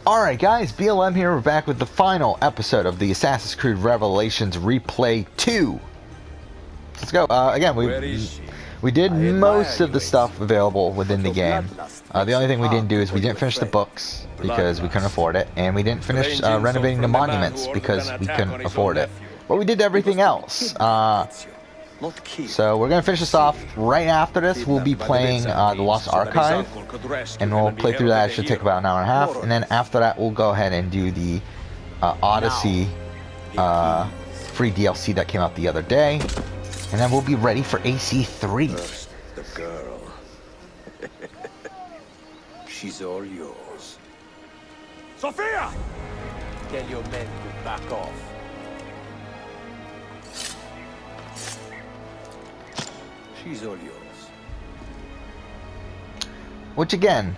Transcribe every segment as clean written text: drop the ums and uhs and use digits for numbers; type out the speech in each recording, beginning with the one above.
Alright guys, BLM here, we're back with the final episode of the Assassin's Creed Revelations Replay 2. Let's go. Again, we did most of the stuff available within the game. The only thing we didn't do is we didn't finish the books because we couldn't afford it, and we didn't finish renovating the monuments because we couldn't afford it. But we did everything else. So we're going to finish this off. Right after this, we'll be playing the Lost Archive, and we'll play through that. It should take about an hour and a half, and then after that, we'll go ahead and do the Odyssey free DLC that came out the other day, and then we'll be ready for AC3. First, the girl. She's all yours. Sophia! Tell your men to back off. She's all yours. Which again,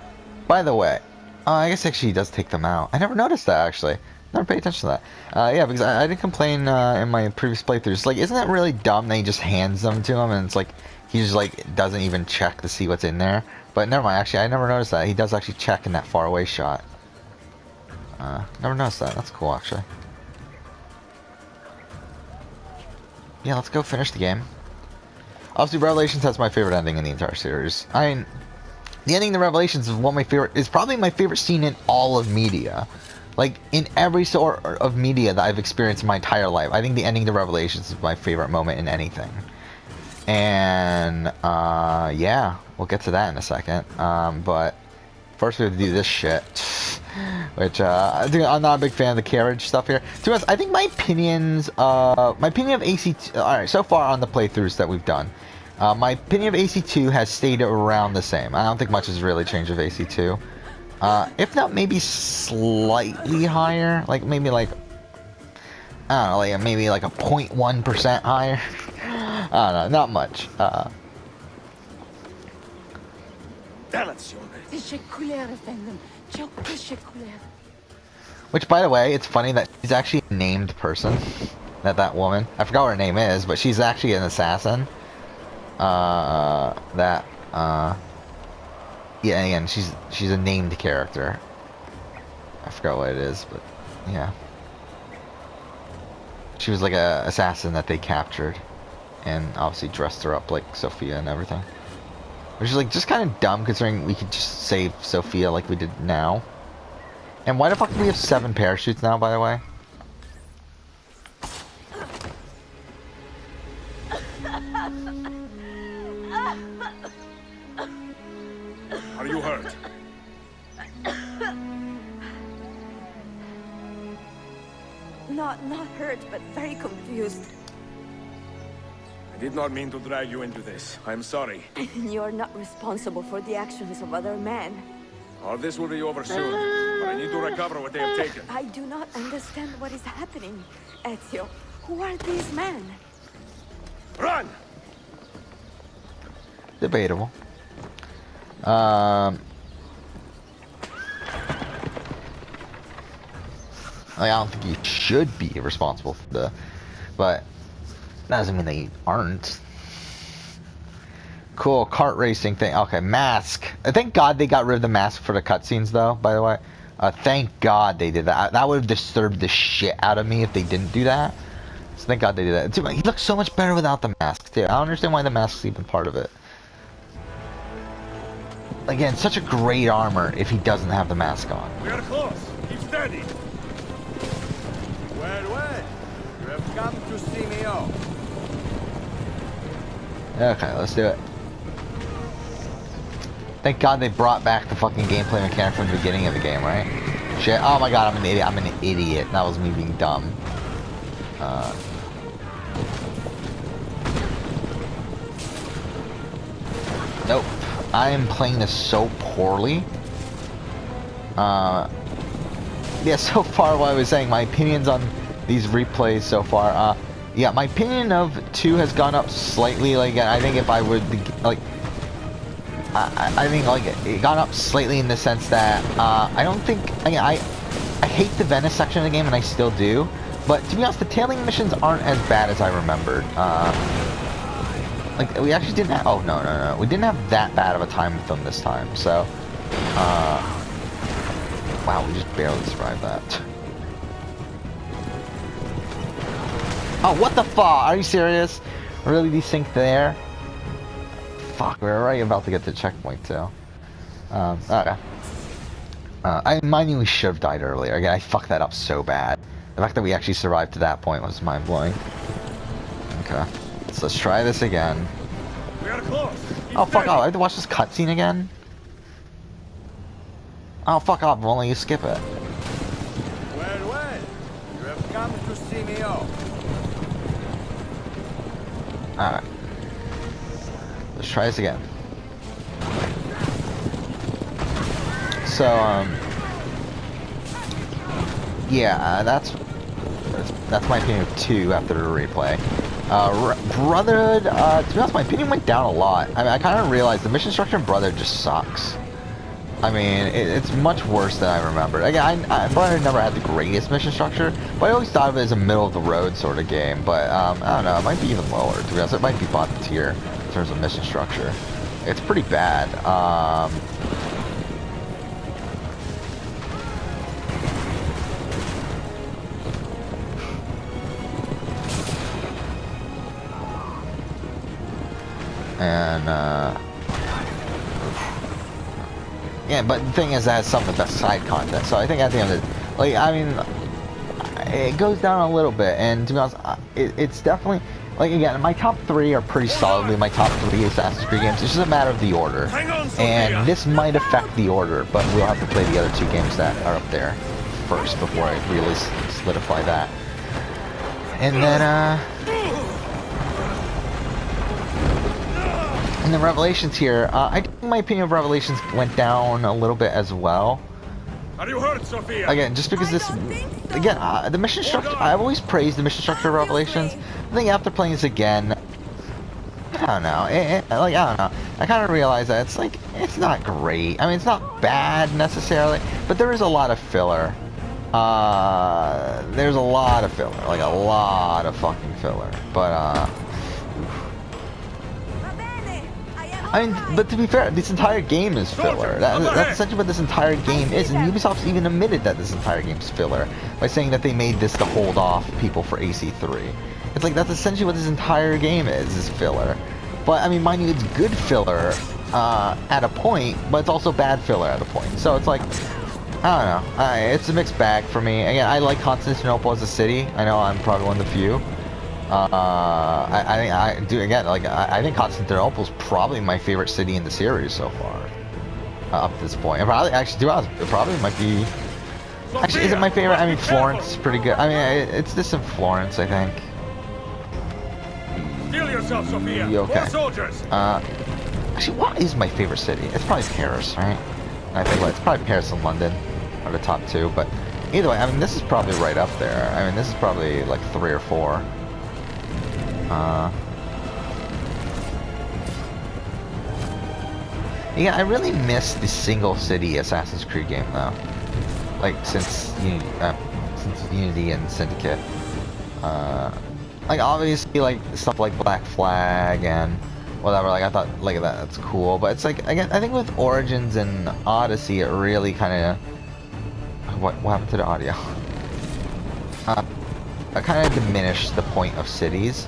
by the way, I guess actually he does take them out. I never noticed that actually. Never paid attention to that. Yeah, because I didn't complain in my previous playthroughs. Like, isn't that really dumb that he just hands them to him and it's like he just like doesn't even check to see what's in there? But never mind. Actually, I never noticed that. He does actually check in that far away shot. Never noticed that. That's cool actually. Yeah, let's go finish the game. Obviously, Revelations has my favorite ending in the entire series. I mean, the ending of Revelations is probably my favorite scene in all of media. Like, in every sort of media that I've experienced in my entire life, I think the ending to Revelations is my favorite moment in anything. And, yeah, we'll get to that in a second. But first we have to do this shit. Which, I'm not a big fan of the carriage stuff here. To be honest, I think my opinion of AC2, alright, so far on the playthroughs that we've done, my opinion of AC2 has stayed around the same. I don't think much has really changed with AC2. If not, maybe slightly higher, like maybe like, I don't know, like maybe like a 0.1% higher. I don't know, not much. Which, by the way, it's funny that she's actually a named person. That woman. I forgot what her name is, but she's actually an assassin. Yeah, again, she's a named character. I forgot what it is, but yeah. She was like a assassin that they captured, and obviously dressed her up like Sophia and everything. Which is like just kind of dumb considering we could just save Sophia like we did now. And why the fuck do we have 7 parachutes now, by the way? Are you hurt? Not hurt, but very confused. I did not mean to drag you into this. I'm sorry. You're not responsible for the actions of other men. All this will be over soon, but I need to recover what they have taken. I do not understand what is happening, Ezio. Who are these men? Run! Debatable. I don't think you should be responsible for but that doesn't mean that you aren't. Cool, kart racing thing. Okay, mask. Thank God they got rid of the mask for the cutscenes, though, by the way. Thank God they did that. That would have disturbed the shit out of me if they didn't do that. So thank God they did that. Dude, he looks so much better without the mask, too. I don't understand why the mask's even part of it. Again, such a great armor if he doesn't have the mask on. We are close. Keep steady. Well. You have come to see me off. Okay, let's do it. Thank God they brought back the fucking gameplay mechanic from the beginning of the game, right? Shit. Oh my God, I'm an idiot. I'm an idiot. That was me being dumb. Nope. I am playing this so poorly. Yeah, so far what I was saying, my opinions on these replays so far, yeah, my opinion of 2 has gone up slightly. Like, I think if I would, like, I think, like, it got up slightly in the sense that, I don't think, I hate the Venice section of the game, and I still do, but to be honest, the tailing missions aren't as bad as I remembered. Like, we actually didn't have, oh, no, we didn't have that bad of a time with them this time, so, Wow, we just barely survived that. Oh, what the fuck? Are you serious? Really desync there? Fuck, we were right about to get to the checkpoint too. Okay. I mind we should have died earlier. Again, I fucked that up so bad. The fact that we actually survived to that point was mind-blowing. Okay. So let's try this again. We are close. Oh, fuck off. I have to watch this cutscene again? Oh, fuck off. Only you skip it. Well, well. You have come to see me off. Alright. Let's try this again. So, yeah, that's my opinion of 2 after the replay. Brotherhood, to be honest, my opinion went down a lot. I mean, I kind of realized the mission structure in Brotherhood just sucks. I mean, it's much worse than I remembered. Again, Brotherhood never had the greatest mission structure, but I always thought of it as a middle-of-the-road sort of game. But, I don't know, it might be even lower, to be honest. It might be bottom tier in terms of mission structure. It's pretty bad. And, yeah, but the thing is, that has some of the best side content. So I think at the end of the, like, I mean, it goes down a little bit. And to be honest, it's definitely, like, again, my top 3 are pretty solidly my top 3 Assassin's Creed games. It's just a matter of the order. And this might affect the order, but we'll have to play the other 2 games that are up there first before I really solidify that. And then, and the Revelations here, I think my opinion of Revelations went down a little bit as well. Are you hurt, Sophia? Again, just because this, again, the mission structure, I've always praised the mission structure of Revelations. I think after playing this again, I don't know, like, I don't know, I kind of realized that it's like, it's not great. I mean, it's not bad necessarily, but there is a lot of filler. There's a lot of filler, like a lot of fucking filler, but, I mean, but to be fair, this entire game is filler. That's essentially what this entire game is, and Ubisoft's even admitted that this entire game's filler by saying that they made this to hold off people for AC3. It's like, that's essentially what this entire game is filler. But, I mean, mind you, it's good filler at a point, but it's also bad filler at a point. So it's like, I don't know. It's a mixed bag for me. Again, I like Constantinople as a city. I know I'm probably one of the few. I do again. Like I think Constantinople is probably my favorite city in the series so far, up to this point. And probably actually, to be honest, it probably might be. Actually, is it my favorite? I mean, Florence is pretty good. I mean, it's this in Florence, I think. Steel yourself, Sophia. Okay. More soldiers. Actually, what is my favorite city? It's probably Paris, right? I think it's probably Paris and London are the top 2. But either way, I mean, this is probably right up there. I mean, this is probably like 3 or 4. Yeah, I really miss the single city Assassin's Creed game though. Like since Unity and Syndicate. Like obviously like stuff like Black Flag and whatever. Like I thought like that's cool, but it's like again I think with Origins and Odyssey it really kind of what happened to the audio? It kind of diminished the point of cities.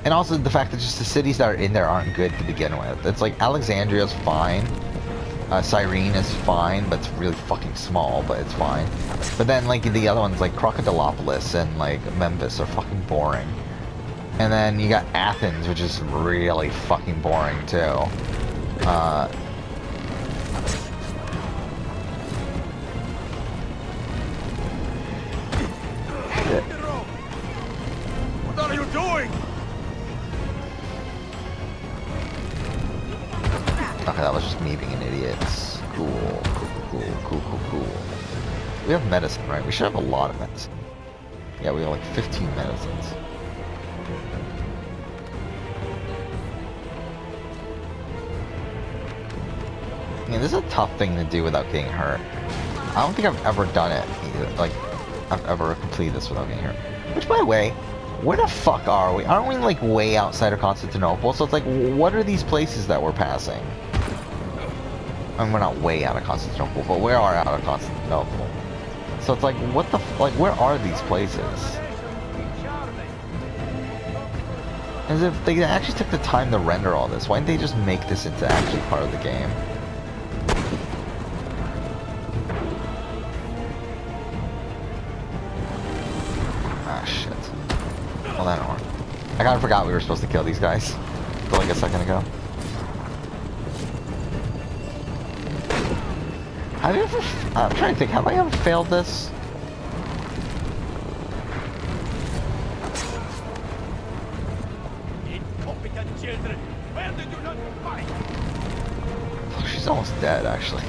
And also the fact that just the cities that are in there aren't good to begin with. It's like Alexandria's fine. Cyrene is fine, but it's really fucking small, but it's fine. But then like the other ones like Crocodilopolis and like Memphis are fucking boring. And then you got Athens, which is really fucking boring too. What are you doing? Okay, that was just me being an idiot. Cool. We have medicine, right? We should have a lot of medicine. Yeah, we have like 15 medicines. Yeah, this is a tough thing to do without getting hurt. I don't think I've ever done it either. Like, I've ever completed this without getting hurt. Which, by the way, where the fuck are we? Aren't we like way outside of Constantinople? So it's like, what are these places that we're passing? I mean, we're not way out of Constantinople, but we are out of Constantinople. So it's like, what the like, where are these places? As if they actually took the time to render all this, why didn't they just make this into actually part of the game? Ah, shit. Well, that didn't work. I kinda forgot we were supposed to kill these guys. Until like a second ago. Have you ever... I'm trying to think, have I ever failed this? Incompetent children! Where did you not fight? Oh, she's almost dead, actually.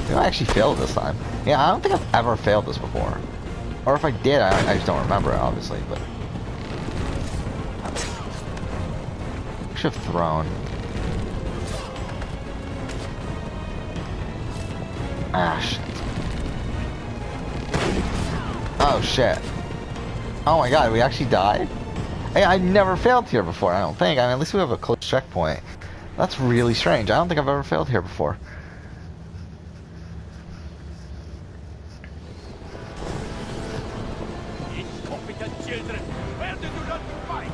Maybe I actually failed this time. Yeah, I don't think I've ever failed this before. Or if I did, I just don't remember it, obviously, but... I should have thrown. Ah, shit. Oh, shit. Oh my god, we actually died? Hey, I never failed here before, I don't think. I mean, at least we have a close checkpoint. That's really strange. I don't think I've ever failed here before. Incompetent children! Where did you not fight?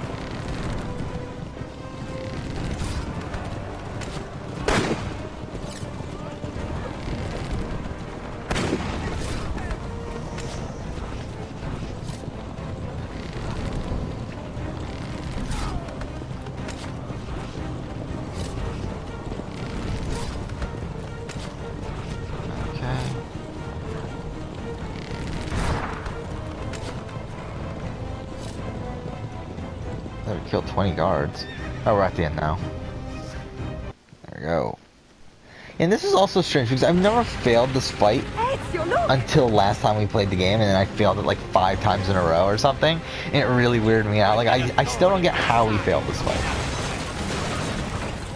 Okay. There, we killed 20 guards. Oh, we're at the end now. There we go. And this is also strange because I've never failed this fight Ezio, look! until last time we played the game, and then I failed it like 5 times in a row or something, and it really weirded me out. Like, I still don't get how we failed this fight.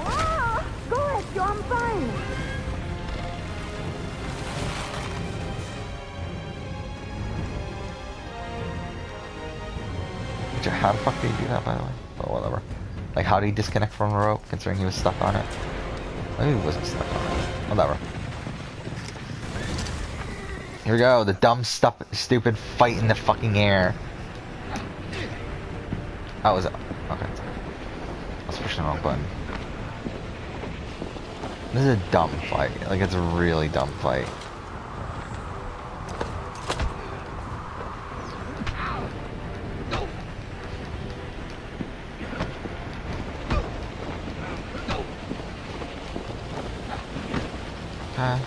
Ah, go, Ezio, I'm fine. How the fuck did he do that, by the way? But whatever. Like, how did he disconnect from the rope, considering he was stuck on it? Maybe he wasn't stuck on it. Whatever. Here we go, the dumb, stupid fight in the fucking air. Oh, was it? Okay. I was pushing the wrong button. This is a dumb fight. Like, it's a really dumb fight. Okay.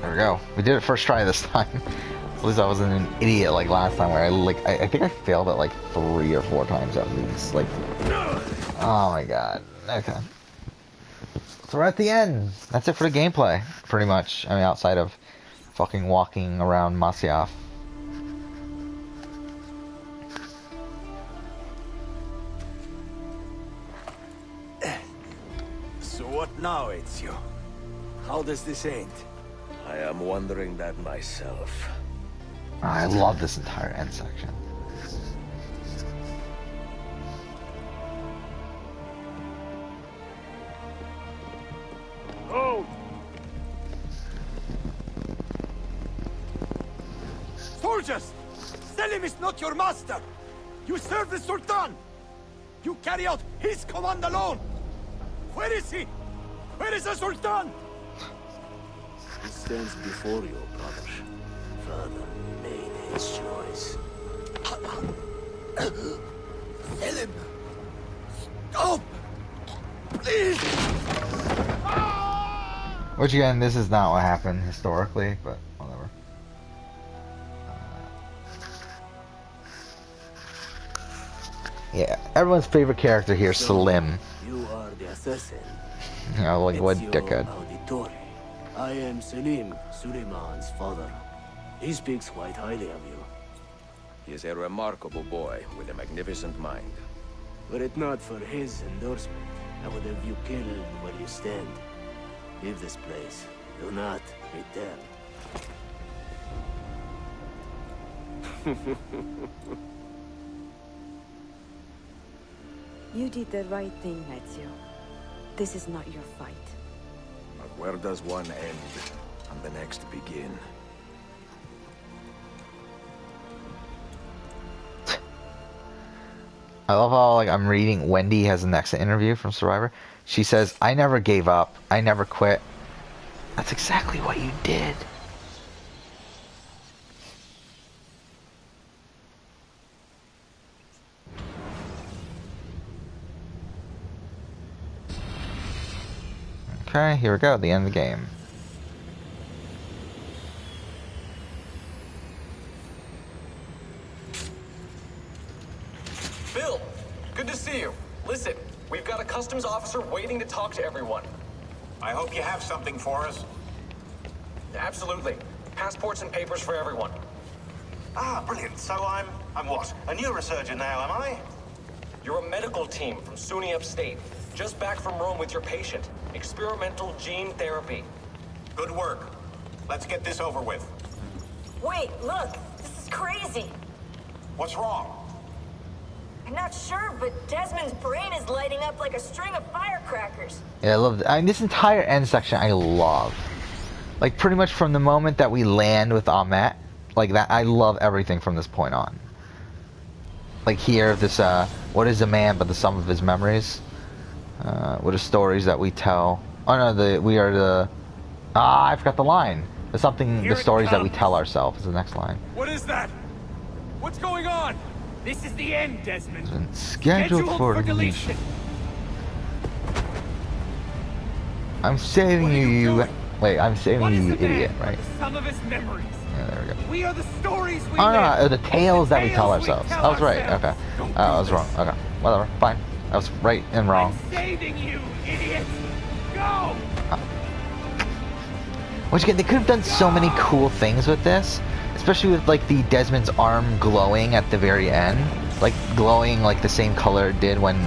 There we go. We did it first try this time. At least I wasn't an idiot like last time where I think I failed it like 3 or 4 times at least. Like, oh my god. Okay. So we're at the end. That's it for the gameplay, pretty much. I mean, outside of fucking walking around Masyaf. So what now, Ezio? How does this end? I am wondering that myself. I love this entire end section. Oh! Soldiers! Selim is not your master! You serve the Sultan! You carry out his command alone! Where is he? Where is the Sultan? He stands before you, brother. Father made his choice. Selim! Stop! Please! Which again, this is not what happened historically, but whatever. Yeah, everyone's favorite character here, Salim. You are the assassin. You know, like what Ezio dickhead. Auditore. I am Selim, Suleiman's father. He speaks quite highly of you. He is a remarkable boy with a magnificent mind. Were it not for his endorsement, I would have you killed where you stand. Leave this place. Do not return. You did the right thing, Ezio. This is not your fight. But where does one end and the next begin? I love how like I'm reading Wendy has the next interview from Survivor. She says, "I never gave up. I never quit." That's exactly what you did. Okay, here we go, the end of the game. Bill, good to see you. Listen, we've got a customs officer waiting to talk to everyone. I hope you have something for us. Absolutely. Passports and papers for everyone. Ah, brilliant. So I'm what? A neurosurgeon now, am I? You're a medical team from SUNY Upstate. Just back from Rome with your patient. Experimental gene therapy. Good work. Let's get this over with. Wait, look! This is crazy! What's wrong? I'm not sure, but Desmond's brain is lighting up like a string of firecrackers. Yeah, I love I mean, this entire end section I love. Like pretty much from the moment that we land with Ahmet, like that I love everything from this point on. Like here, this what is a man but the sum of his memories? What are stories that we tell? Oh no, we are the I forgot the line. There's something Here the it stories that we comes. tell ourselves is the next line. What is that? What's going on? This is the end, Desmond. It's been scheduled for deletion. I'm saving What are you, you you. doing? Wait, I'm saving What you, is you the man idiot, but right? the sum of his memories. Yeah, there we go. We are the stories we Oh live. no, the tales that we tell tales we ourselves. tell I was right. ourselves. Okay, Don't I do was wrong. this. Okay, whatever. Fine. I was right and wrong. I'm saving you, idiot. Go. Once again, they could have done so many cool things with this, especially with like the Desmond's arm glowing at the very end, like glowing like the same color it did when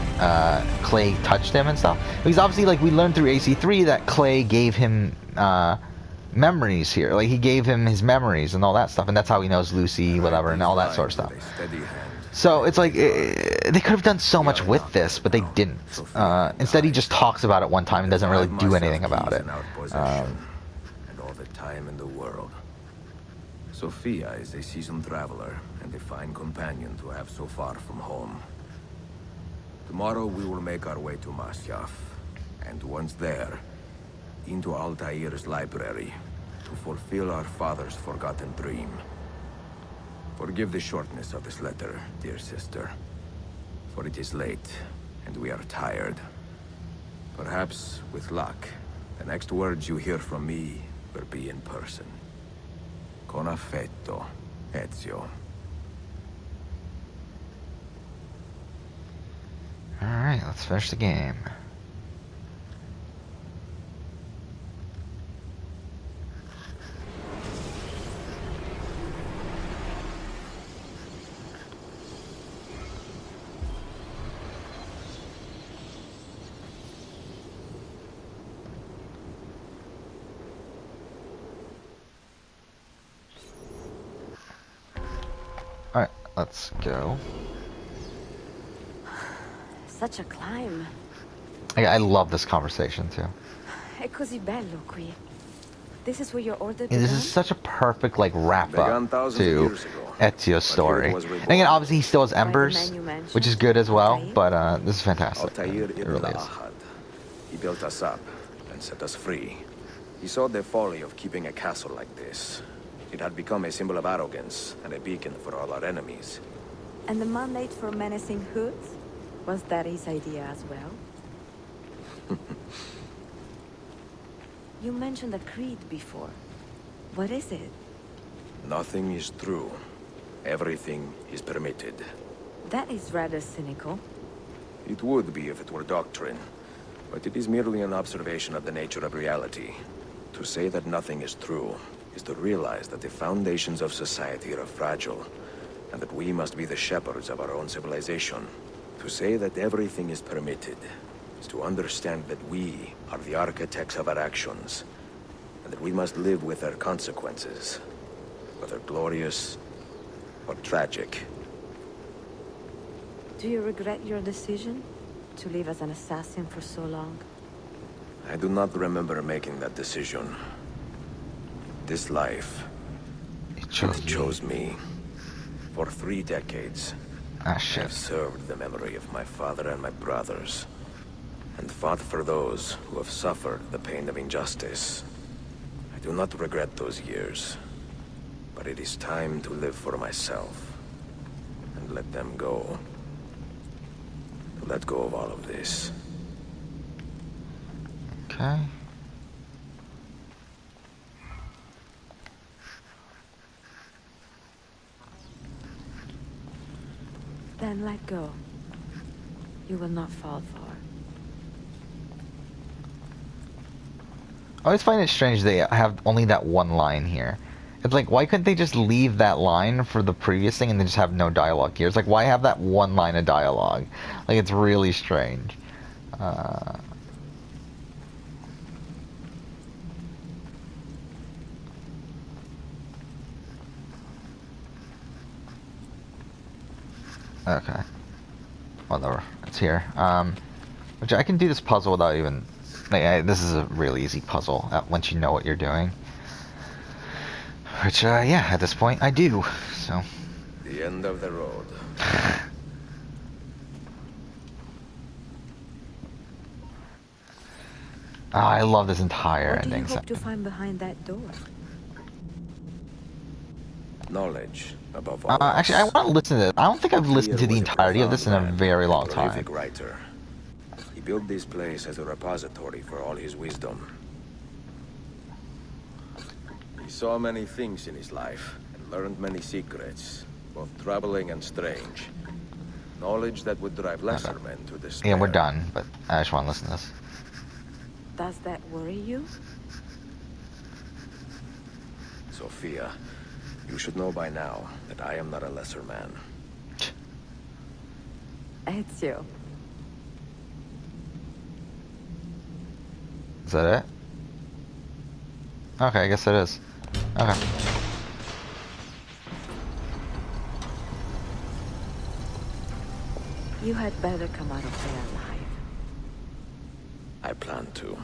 Clay touched him and stuff. Because obviously, like we learned through AC3 that Clay gave him memories here, like he gave him his memories and all that stuff, and that's how he knows Lucy, whatever, and all that sort of stuff. So it's like they could have done so much with this, but they didn't. Instead, he just talks about it one time and doesn't really do anything about it. And all the time in the world. Sophia is a seasoned traveler and a fine companion to have so far from home. Tomorrow we will make our way to Masyaf, and once there, into Altair's library to fulfill our father's forgotten dream. Forgive the shortness of this letter, dear sister, for it is late, and we are tired. Perhaps, with luck, the next words you hear from me will be in person. Con affetto, Ezio. Alright, let's finish the game. Alright, let's go. Such a climb. I love this conversation too. È così bello qui. This is where your order Yeah, this began? is such a perfect like wrap Began up thousands of to years ago. Ezio's story. But here it was And again, reborn. obviously he still has By the embers, man you mentioned, which is good as well. Altair? But this is fantastic. Altair It ibn really is. Ahad. He built us up and set us free. He saw the folly of keeping a castle like this. It had become a symbol of arrogance and a beacon for all our enemies. And the mandate for menacing hoods? Was that his idea as well? You mentioned a creed before. What is it? Nothing is true. Everything is permitted. That is rather cynical. It would be if it were doctrine, but it is merely an observation of the nature of reality. To say that nothing is true is to realize that the foundations of society are fragile, and that we must be the shepherds of our own civilization. To say that everything is permitted is to understand that we are the architects of our actions, and that we must live with their consequences, whether glorious or tragic. Do you regret your decision? to live as an assassin for so long? I do not remember making that decision. This life, It it chose me. For 3 decades, Ah, I shit. have served the memory of my father and my brothers, and fought for those who have suffered the pain of injustice. I do not regret those years, but it is time to live for myself, and let them go. To let go of all of this. Okay. Then let go. You will not fall far. I always find it strange they have only that one line here. It's like, why couldn't they just leave that line for the previous thing and then just have no dialogue here? It's like, why have that one line of dialogue? Like, it's really strange. Okay. Whatever. It's here. Which I can do this puzzle without even... Like, this is a really easy puzzle once you know what you're doing. Which, yeah, at this point I do, so... The end of the road. I love this entire What do you ending hope to section. find behind that door? Knowledge, above all Actually, I else. want to listen to this. I don't think I've listened to the Fear was entirety of this in a profound very man, long prolific time. writer. He built this place as a repository for all his wisdom. He saw many things in his life and learned many secrets, both troubling and strange. Knowledge that would drive lesser men to despair. Yeah, we're done, but I just want to listen to this. Does that worry you? Sophia, you should know by now that I am not a lesser man. Ezio. Is that it? Okay, I guess it is. Okay. You had better come out of there alive. I plan to.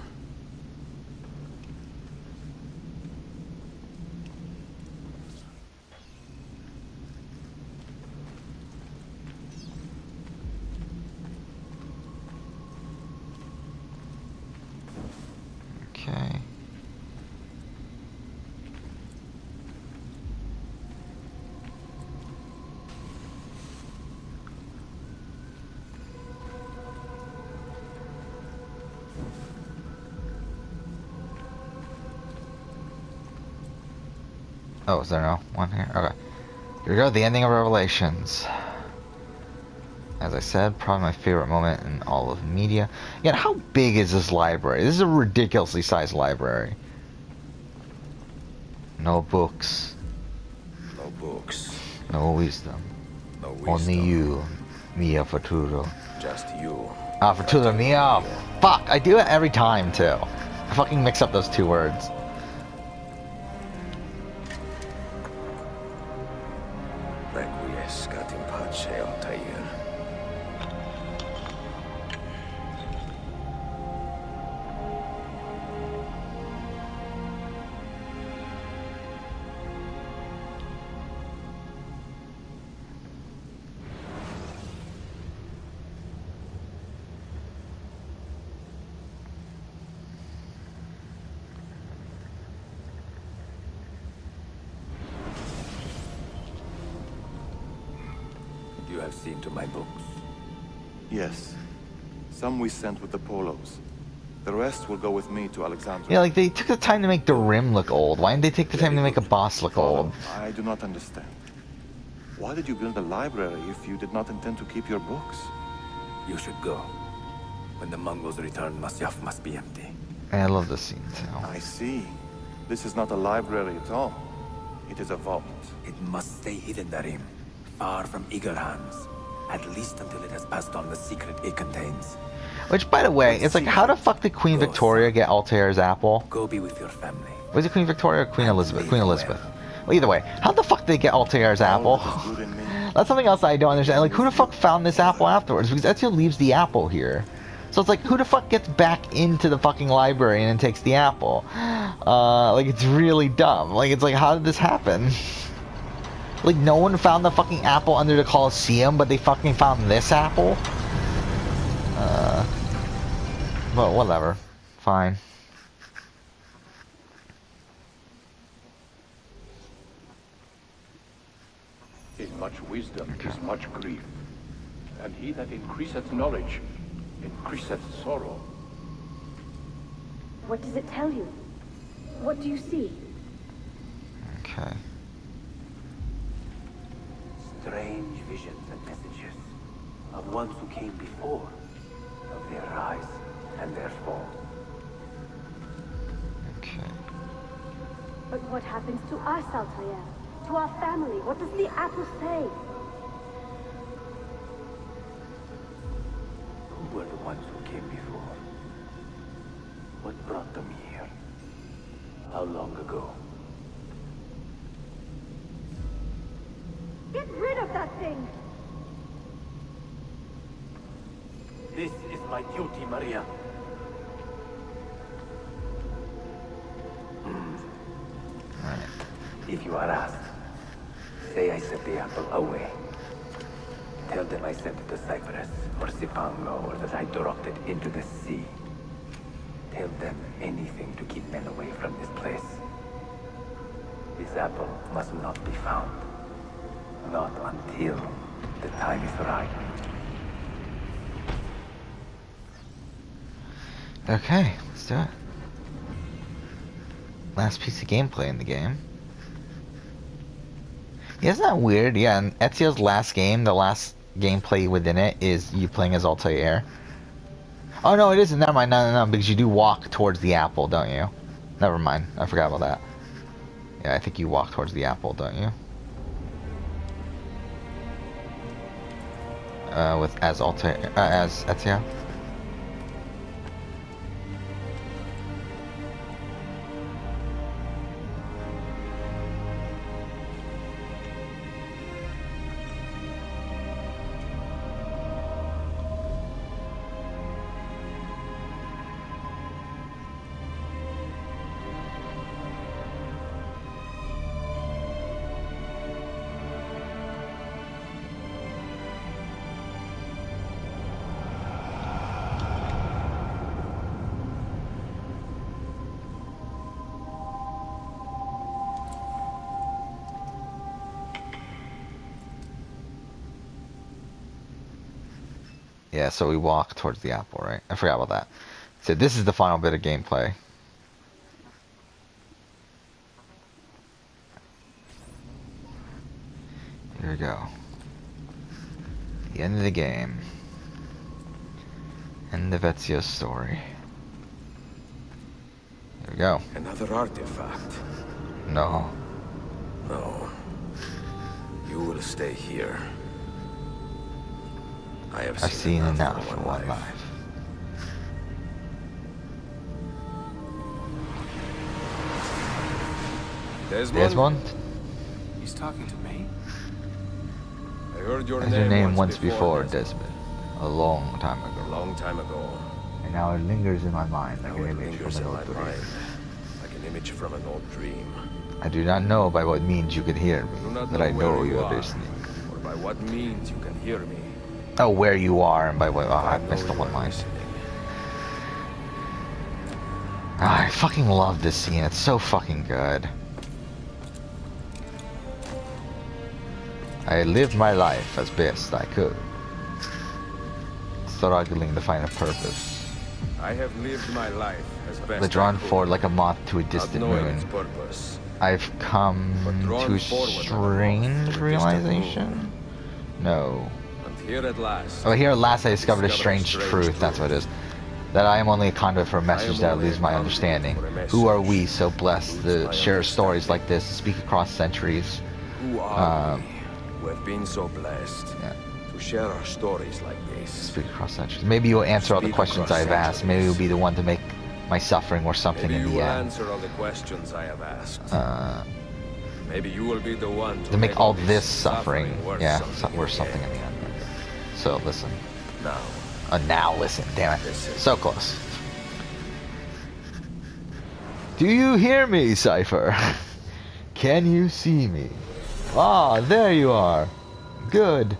Okay. Oh, is there no one here? Okay. Here we go, the ending of Revelations. As I said, probably my favorite moment in all of media. Yet, how big is this library? This is a ridiculously sized library. No books, No books, no wisdom. no wisdom. Only you, mia futuro. Just you. Ah, futuro mia. Fuck, I do it every time too. I fucking mix up those two words. Requiescat in pace, Altair. You have seen to my books. Yes. Some we sent with the Polos. The rest will go with me to Alexandria. Yeah, like they took the time to make the rim look old. Why didn't they take the time to make a boss look old? I do not understand. Why did you build a library if you did not intend to keep your books? You should go. When the Mongols return, Masyaf must be empty. And I love this scene too. I see. This is not a library at all. It is a vault. It must stay hidden, Darim. Far from eager hands. At least until it has passed on the secret it contains. Which, by the way, it's like, how the fuck did Queen Victoria get Altair's apple? Go be with your family. Was it Queen Victoria or Queen Elizabeth? Queen Elizabeth. Well, either way, how the fuck did they get Altair's apple? All that is good in me That's something else I don't understand. Like, who the fuck found this apple afterwards? Because Ezio leaves the apple here. So it's like, who the fuck gets back into the fucking library and then takes the apple? Like, it's really dumb. Like, it's like, how did this happen? Like, no one found the fucking apple under the Colosseum, but they fucking found this apple? But whatever. Fine. In much wisdom is much grief, and he that increaseth knowledge increaseth sorrow. What does it tell you? What do you see? Okay. Strange visions and messages of ones who came before, of their rise and their fall. Okay. But what happens to us, Altair? To our family? What does the apple say? Who were the ones who came before? What brought them here? How long ago? Get rid of that thing! This is my duty, Maria. If you are asked, say I sent the apple away. Tell them I sent it to Cyprus, or Zipango, or that I dropped it into the sea. Tell them anything to keep men away from this place. This apple must not be found. Not until the time is right. Okay, let's do it. Last piece of gameplay in the game. Yeah, isn't that weird? Yeah, in Ezio's last game, the last gameplay within it is you playing as Altair. Oh no, it isn't. Never mind. No, because you do walk towards the apple, don't you? Never mind. I forgot about that. Yeah, I think you walk towards the apple, don't you? As Altair, as Ezio. Yeah, so we walk towards the apple, right? I forgot about that. So this is the final bit of gameplay. Here we go. The end of the game. End of Ezio's story. Here we go. Another artifact. No. No. You will stay here. I've seen enough for one life. Desmond? He's talking to me. I heard your name once before, Desmond. A long time ago. A long time ago. And now it lingers in my mind like Now an it image lingers from in an my old dream. mind, like an image from an old dream. I do not know by what means you can hear me, I do not but I know where you are are, listening. or by what means you can hear me. Oh, where you are and by what... Oh, I know missed the you one are line. listening. Ah, I fucking love this scene. It's so fucking good. I lived my life as best I could, struggling to find a purpose. I have lived my life as best But drawn I could, forward like a moth to a not distant knowing moon. its purpose. I've come drawn to a forward like a moth strange to a distant realization? No. And here at last. Oh, here at last I discovered a strange truth, that's what it is. That I am only a conduit for a message that leaves my understanding. Who are we so blessed to share stories like this, to speak across centuries? Who are we who have been so blessed Yeah. to share our stories like this? Speak across centuries. Maybe you'll answer all the Speak questions across I've asked. Maybe you'll be the one to make my suffering worth something Maybe in you the will end. answer all the questions I have asked. Maybe you will be the one To make all this suffering suffering worth something in the end. So listen. Now. Now listen, damn it. Listen. So close. Do you hear me, Cypher? Can you see me? Ah, there you are. Good.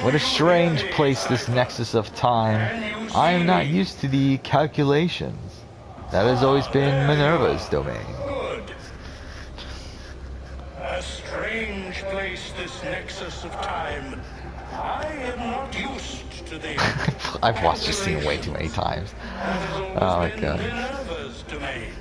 What a strange place, this nexus of time. I am not used to the calculations. That has always been Minerva's domain. Good. A strange place, this nexus of time. I am not used to the... I've watched this scene way too many times. Oh my god. Minerva's domain.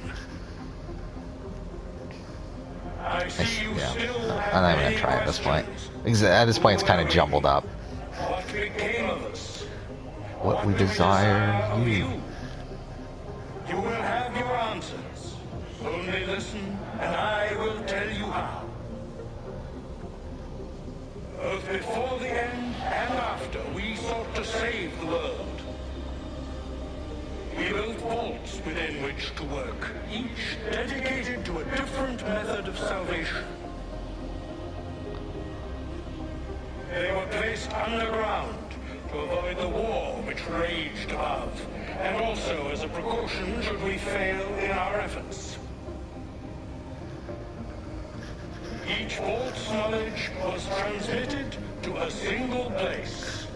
I see you still have I'm not even gonna try at this point. Because at this point it's kind of jumbled up. What became of us? What we desire you. You will have your answers. Only listen, and I will tell you how. Both before the end and after, we sought to save the world. We built vaults within which to work, each dedicated to a different method of salvation. They were placed underground to avoid the war which raged above, and also as a precaution should we fail in our efforts. Each vault's knowledge was transmitted to a single place.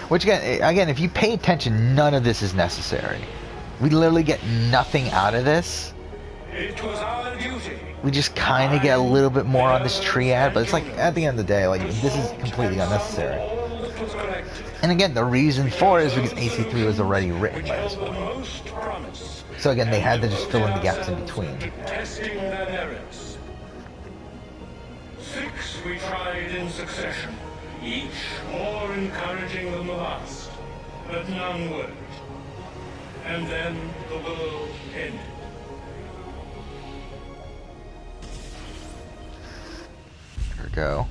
Which again, if you pay attention, none of this is necessary. We literally get nothing out of this. It was our duty. We just kind of get a little bit more on this triad, but it's like, at the end of the day, like, this is completely unnecessary. And again, the reason for it is because AC3 was already written by this one. So again, they had to just fill in the gaps in between. Testing their merits. 6 we tried in succession, each more encouraging than the last, but none worked. And then the world ended. There we go.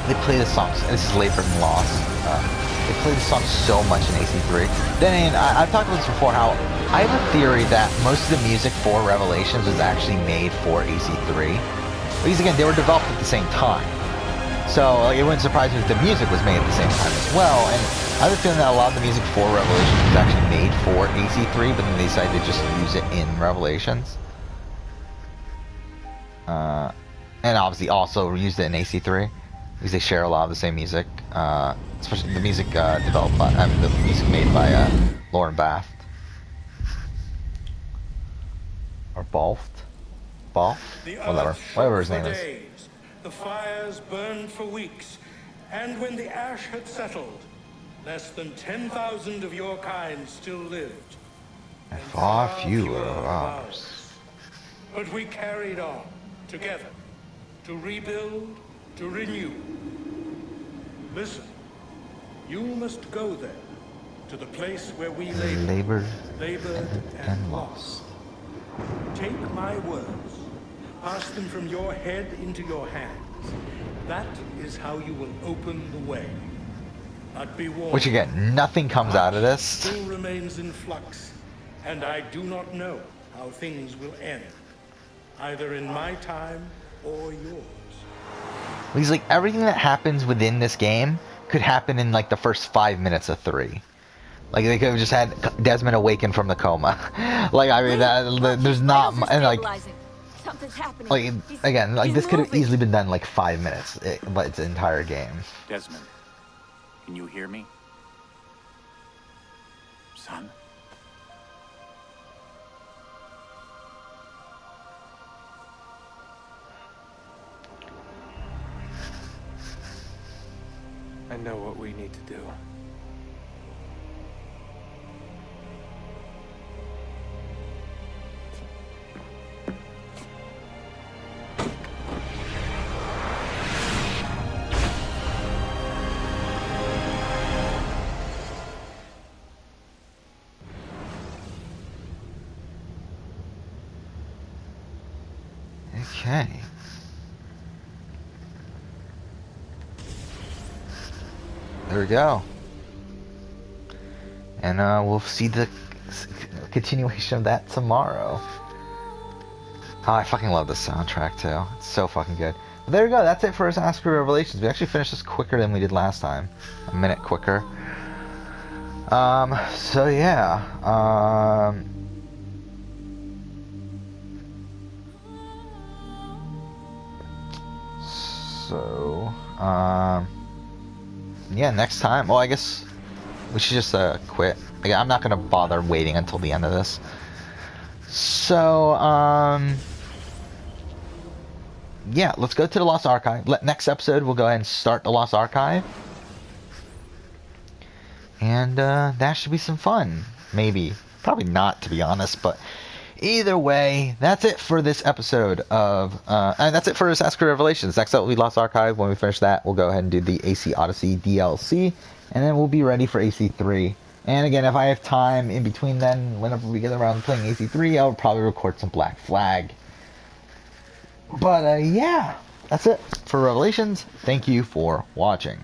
They play the songs, and this is Labor and Loss. They play the song so much in AC3. Then I've talked about this before, how I have a theory that most of the music for Revelations was actually made for AC3. Because again, they were developed at the same time. So like, it wouldn't surprise me if the music was made at the same time as well. And I have a feeling that a lot of the music for Revelations was actually made for AC3, but then they decided to just use it in Revelations. And obviously also used it in AC3. Because they share a lot of the same music, especially the music developed by, the music made by Lauren Bath. Or Balft? Whatever his name is. Days, the fires burned for weeks, and when the ash had settled, less than 10,000 of your kind still lived. And far fewer of ours. But we carried on, together, to rebuild, to renew. Listen, you must go there, to the place where we labored and lost. Take my words, pass them from your head into your hands. That is how you will open the way. But be warned. Which again, nothing comes out of this. Still remains in flux, And I do not know how things will end, either in my time or yours. He's like, everything that happens within this game could happen in like the first 5 minutes of 3. Like they could have just had Desmond awaken from the coma. Like I mean, there's not and like something's happening. like again, like this could have easily been done in like 5 minutes, but it's an entire game. Desmond, can you hear me? Son? I know what we need to do. Okay. There we go. And we'll see the continuation of that tomorrow. Oh, I fucking love this soundtrack too. It's so fucking good. But there we go. That's it for Assassin's Creed Revelations. We actually finished this quicker than we did last time. A minute quicker. So yeah. Yeah, next time. Well, I guess we should just quit. Again, I'm not gonna bother waiting until the end of this. So, yeah, let's go to the Lost Archive. Next episode, we'll go ahead and start the Lost Archive. And that should be some fun. Maybe. Probably not, to be honest, but either way, that's it for this episode of, and that's it for Assassin's Creed Revelations. Next up will be Lost Archive. When we finish that, we'll go ahead and do the AC Odyssey DLC, and then we'll be ready for AC3. And again, if I have time in between then, whenever we get around to playing AC3, I'll probably record some Black Flag. But yeah, that's it for Revelations. Thank you for watching.